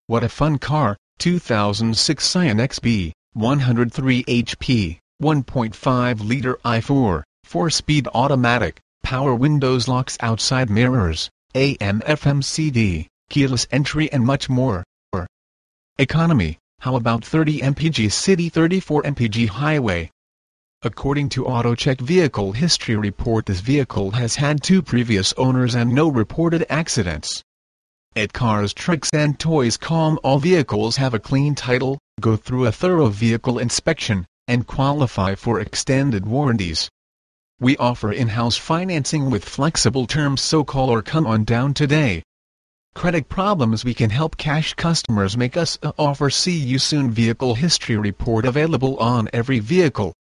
What a fun car, 2006 Scion XB, 103 HP, 1.5-liter i4, 4-speed automatic, power windows, locks, outside mirrors, AM/FM CD, keyless entry and much more. Economy, how about 30 mpg city, 34 mpg highway? According to AutoCheck Vehicle History Report, this vehicle has had 2 previous owners and no reported accidents. At Cars, Tricks and Toys, all vehicles have a clean title, go through a thorough vehicle inspection, and qualify for extended warranties. We offer in-house financing with flexible terms, so call or come on down today. Credit problems, we can help. Cash customers make us an offer. See you soon. Vehicle History Report available on every vehicle.